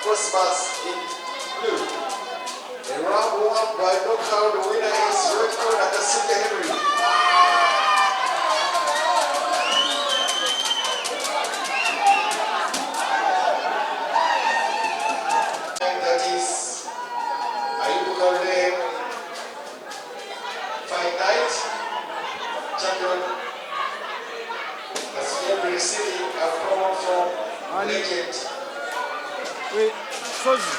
Christmas in blue. In round one by knockout, the winner is Redford and Cynthia Henry. That is Ayubu Kaule, Fight Night champion. Has been receiving a promo from legend. Wait, Sozi.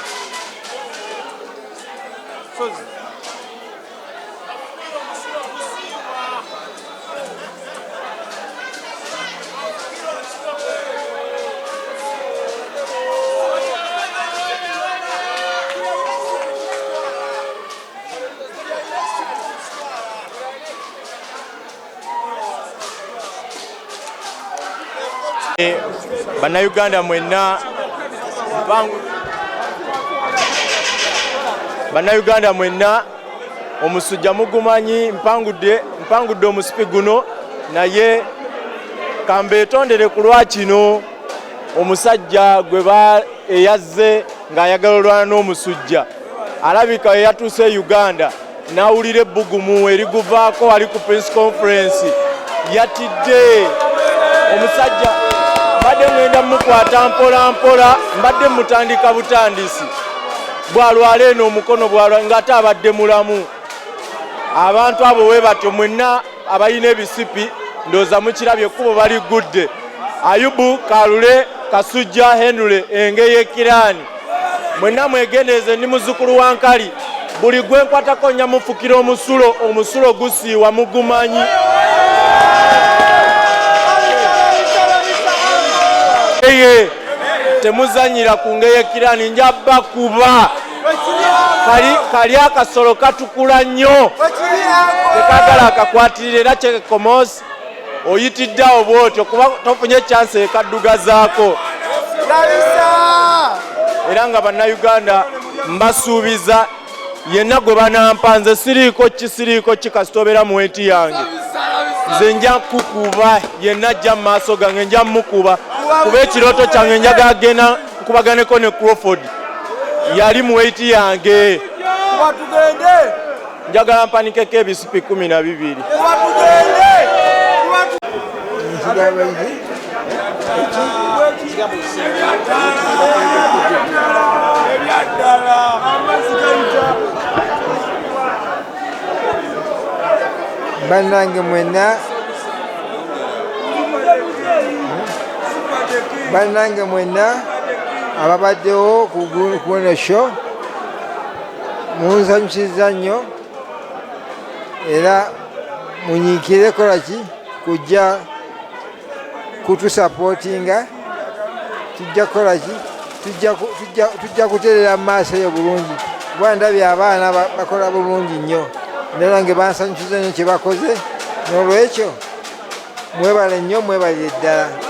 Bannayuganda mwenna Bannayuganda mwenna omusujja mugumanyi mpangudde omusipi guno naye kambeetondere ku lwakino omusajja gwe eyazze ng'ayagala olwana n'omusujja alabika yatuuse e Uganda n'awulira ebbugumu eriguvaako ali ku Prince Conference yatidde omusajja mbadde ngenda mukwata mpola mpola mbadde mutandika butandisi bwalwala eno omukono bwalwala ng'ate abadde mulamu. Abantu abo we batyo mwenna abalina ebisipi ndooza mukirabye ekkubo baligudde. Ayubu Kalule Kasujja Henry Engeye Kirani mwenna mwegendeeze ndi muzzukulu wa Nkali buli gwe nkwatako nnya mufukira omusulo gusiiwa mugumanyi. Temuzanyira ku Ngeye Kirani njabba kuba kali akasolo katukula nnyo tekagala akakwatirira era kyekomosi oyitiddeawo bwotyo kuba tofunye chance ekaddugazaako era nga bannayuganda mbasuubiza yenna gwe banampanze siriiko ki kasitobera mu weti yange nze nja kukuba yenna ajja mu maaso gange nja mukuba kuba ekirooto kyange njagala genda nkubaganeko ne Crawford yali mu weti yange njagala mpanikeko ebisipi 12. Bannange mwenna ababaddewo ku eno show munsanyusiza nnyo era munyiikire kolaki kujja kutusapootinga tujja kukolaki tujja kuterera mu maaso eyo bulungi kuba ndabye abaana bakola bulungi nnyo nange bansanyusiza nnyo kye bakoze n'olwekyo mwebale nnyo mwebalire ddala